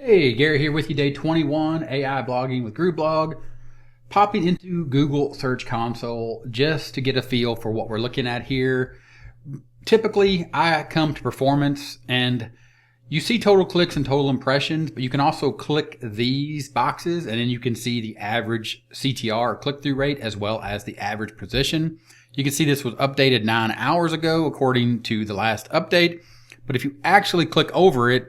Hey, Gary here with you, day 21, AI blogging with GrooveBlog. Popping into Google Search Console just to get a feel for what we're looking at here. Typically, I come to performance and you see total clicks and total impressions, but you can also click these boxes and then you can see the average CTR or click-through rate as well as the average position. You can see this was updated 9 hours ago according to the last update, but if you actually click over it,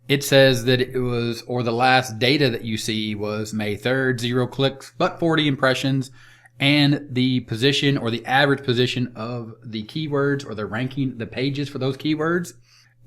it says that it was, or the last data that you see was May 3rd, 0 clicks, but 40 impressions, and the position or the average position of the keywords or the ranking, the pages for those keywords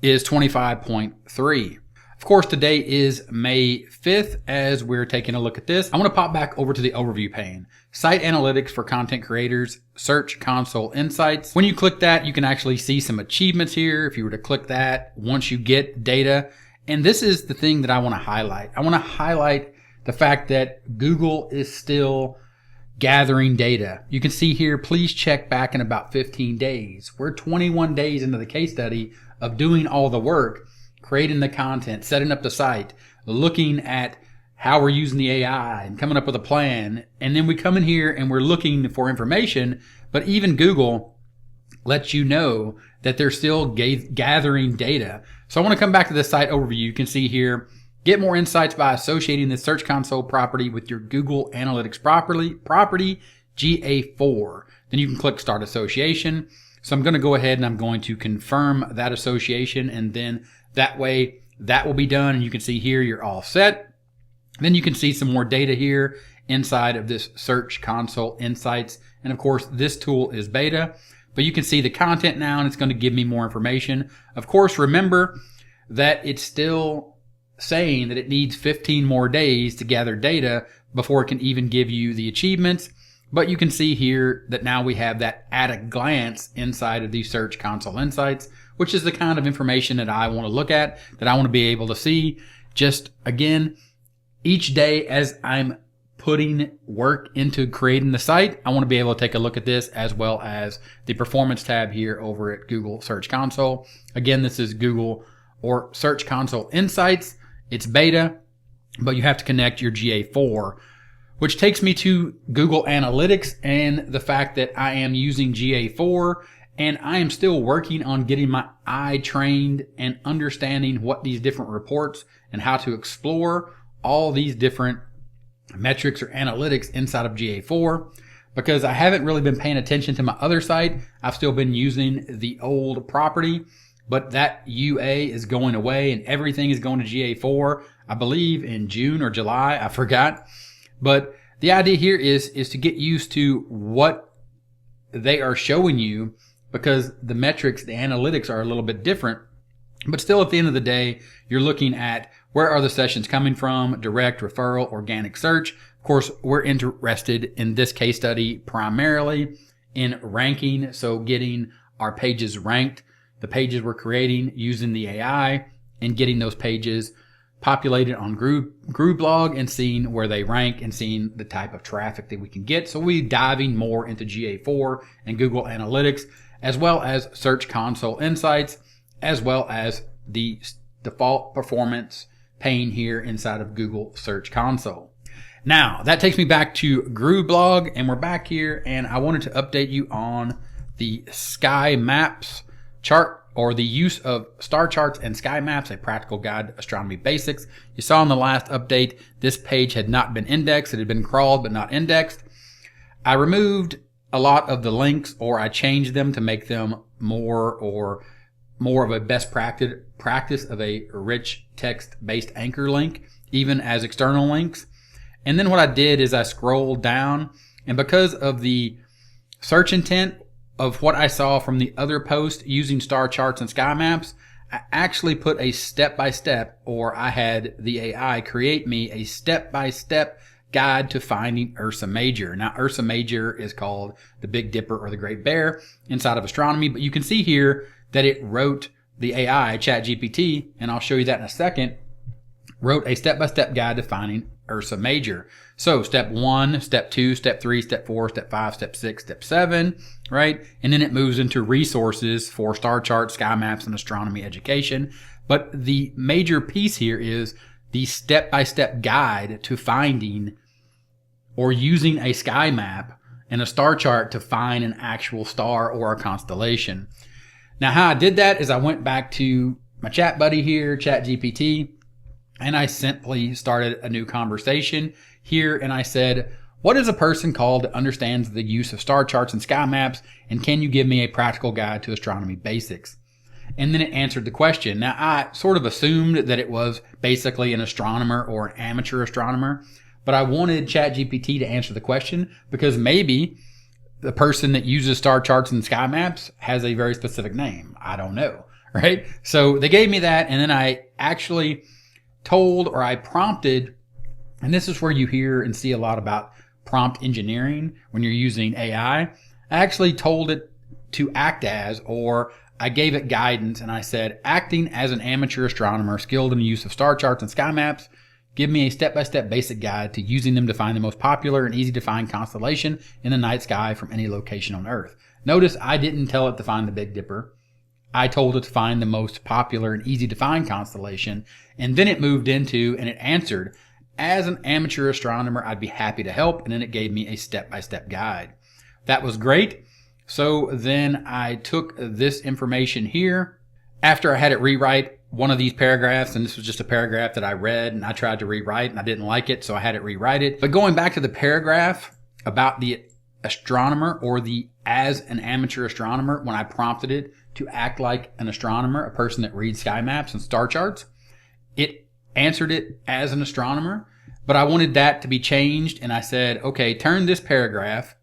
is 25.3. Of course, today is May 5th as we're taking a look at this. I want to pop back over to the overview pane. Site analytics for content creators, search console insights. When you click that, you can actually see some achievements here. If you were to click that, once you get data, and this is the thing that I want to highlight. I want to highlight the fact that Google is still gathering data. You can see here, please check back in about 15 days. We're 21 days into the case study of doing all the work, creating the content, setting up the site, looking at how we're using the AI and coming up with a plan. And then we come in here and we're looking for information, but even Google lets you know that they're still gathering data. So I want to come back to the site overview. You can see here, get more insights by associating the Search Console property with your Google Analytics property GA4. Then you can click Start Association. So I'm going to go ahead and I'm going to confirm that association, and then that way that will be done. And you can see here you're all set. Then you can see some more data here inside of this Search Console Insights. And of course, this tool is beta. But you can see the content now, and it's going to give me more information. Of course, remember that it's still saying that it needs 15 more days to gather data before it can even give you the achievements. But you can see here that now we have that at a glance inside of these Search Console Insights, which is the kind of information that I want to look at, that I want to be able to see. Just again, each day as I'm putting work into creating the site, I want to be able to take a look at this as well as the performance tab here over at Google Search Console. Again, this is Google or Search Console Insights. It's beta, but you have to connect your GA4, which takes me to Google Analytics and the fact that I am using GA4 and I am still working on getting my eye trained and understanding what these different reports and how to explore all these different metrics or analytics inside of GA4, because I haven't really been paying attention to my other site. I've still been using the old property, but that UA is going away and everything is going to GA4, I believe in June or July, I forgot. But the idea here is to get used to what they are showing you, because the metrics, the analytics are a little bit different. But still, at the end of the day, you're looking at where are the sessions coming from, direct, referral, organic search. Of course, we're interested in this case study primarily in ranking, so getting our pages ranked, the pages we're creating using the AI, and getting those pages populated on GrooveBlog and seeing where they rank and seeing the type of traffic that we can get. So we're diving more into GA4 and Google Analytics, as well as Search Console Insights, as well as the default performance pane here inside of Google Search Console. Now, that takes me back to GrooveBlog, and we're back here, and I wanted to update you on the sky maps chart, or the use of star charts and sky maps, a practical guide to astronomy basics. You saw in the last update, this page had not been indexed. It had been crawled, but not indexed. I removed a lot of the links, or I changed them to make them more of a best practice of a rich text-based anchor link, even as external links. And then what I did is I scrolled down, and because of the search intent of what I saw from the other post using star charts and sky maps, I actually put a step-by-step, or I had the AI create me a step-by-step guide to finding Ursa Major. Now, Ursa Major is called the Big Dipper or the Great Bear inside of astronomy, but you can see here that it wrote, the AI, ChatGPT, and I'll show you that in a second, wrote a step-by-step guide to finding Ursa Major. So step 1, step 2, step 3, step 4, step 5, step 6, step 7, right? And then it moves into resources for star charts, sky maps, and astronomy education. But the major piece here is the step-by-step guide to finding or using a sky map and a star chart to find an actual star or a constellation. Now, how I did that is I went back to my chat buddy here, ChatGPT, and I simply started a new conversation here, and I said, what is a person called that understands the use of star charts and sky maps, and can you give me a practical guide to astronomy basics? And then it answered the question. Now, I sort of assumed that it was basically an astronomer or an amateur astronomer, but I wanted ChatGPT to answer the question because maybe the person that uses star charts and sky maps has a very specific name. I don't know, right? So they gave me that, and then I actually I prompted, and this is where you hear and see a lot about prompt engineering when you're using AI. I actually told it to act as, or I gave it guidance, and I said, acting as an amateur astronomer skilled in the use of star charts and sky maps, give me a step-by-step basic guide to using them to find the most popular and easy to find constellation in the night sky from any location on Earth. Notice I didn't tell it to find the Big Dipper. I told it to find the most popular and easy to find constellation, and then it moved into and it answered, as an amateur astronomer, I'd be happy to help, and then it gave me a step-by-step guide. That was great. So then I took this information here. After I had it rewrite one of these paragraphs, and this was just a paragraph that I read and I tried to rewrite and I didn't like it, so I had it rewrite it. But going back to the paragraph about the astronomer or the as an amateur astronomer, when I prompted it to act like an astronomer, a person that reads sky maps and star charts, it answered it as an astronomer, but I wanted that to be changed, and I said, okay, turn this paragraph,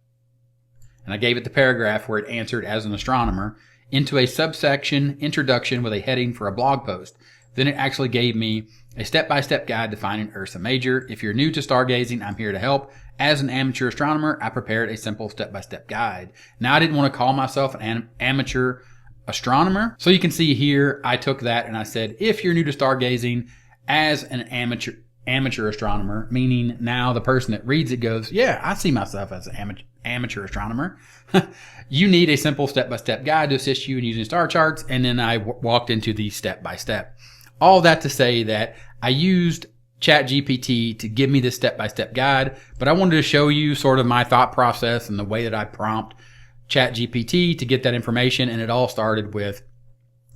and I gave it the paragraph where it answered as an astronomer, into a subsection introduction with a heading for a blog post. Then it actually gave me a step-by-step guide to finding Ursa Major. If you're new to stargazing, I'm here to help. As an amateur astronomer, I prepared a simple step-by-step guide. Now, I didn't want to call myself an amateur astronomer. So you can see here, I took that and I said, if you're new to stargazing, as an amateur astronomer, meaning now the person that reads it goes, yeah, I see myself as an amateur astronomer. You need a simple step-by-step guide to assist you in using star charts. And then I walked into the step-by-step. All that to say that I used ChatGPT to give me this step-by-step guide, but I wanted to show you sort of my thought process and the way that I prompt ChatGPT to get that information. And it all started with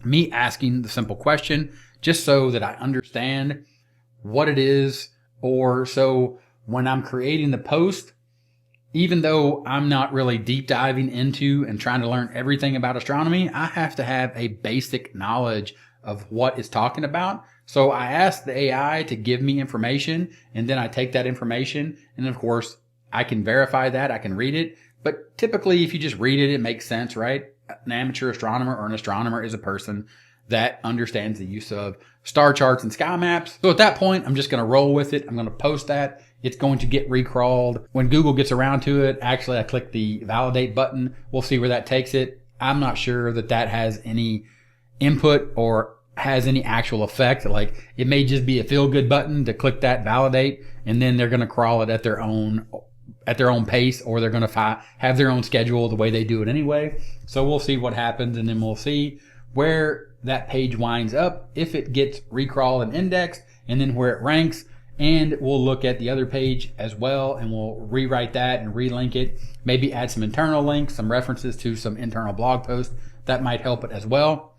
me asking the simple question, just so that I understand what it is, or so when I'm creating the post, even though I'm not really deep diving into and trying to learn everything about astronomy, I have to have a basic knowledge of what it's talking about. So I asked the AI to give me information, and then I take that information, and of course I can verify that, I can read it. But typically if you just read it, it makes sense, right? An amateur astronomer or an astronomer is a person that understands the use of star charts and sky maps. So at that point, I'm just going to roll with it. I'm going to post that. It's going to get recrawled. When Google gets around to it, actually, I click the validate button. We'll see where that takes it. I'm not sure that that has any input or has any actual effect. Like, it may just be a feel good button to click that validate, and then they're going to crawl it at their own pace, or they're going to have their own schedule the way they do it anyway. So we'll see what happens, and then we'll see where that page winds up, if it gets recrawled and indexed, and then where it ranks. And we'll look at the other page as well, and we'll rewrite that and relink it, maybe add some internal links, some references to some internal blog posts. That might help it as well.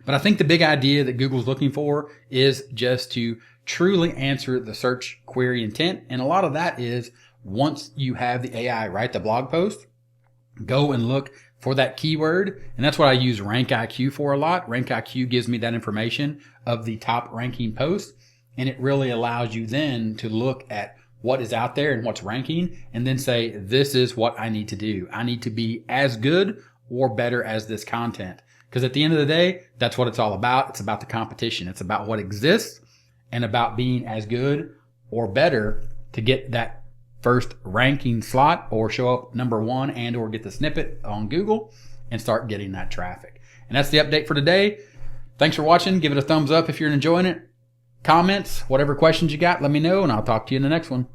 But I think the big idea that Google's looking for is just to truly answer the search query intent. And a lot of that is, once you have the AI write the blog post, go and look for that keyword. And that's what I use RankIQ for a lot. RankIQ gives me that information of the top ranking posts. And it really allows you then to look at what is out there and what's ranking, and then say, this is what I need to do. I need to be as good or better as this content. Because at the end of the day, that's what it's all about. It's about the competition. It's about what exists and about being as good or better to get that first ranking slot, or show up number one, and or get the snippet on Google and start getting that traffic. And that's the update for today. Thanks for watching. Give it a thumbs up if you're enjoying it. Comments, whatever questions you got, let me know, and I'll talk to you in the next one.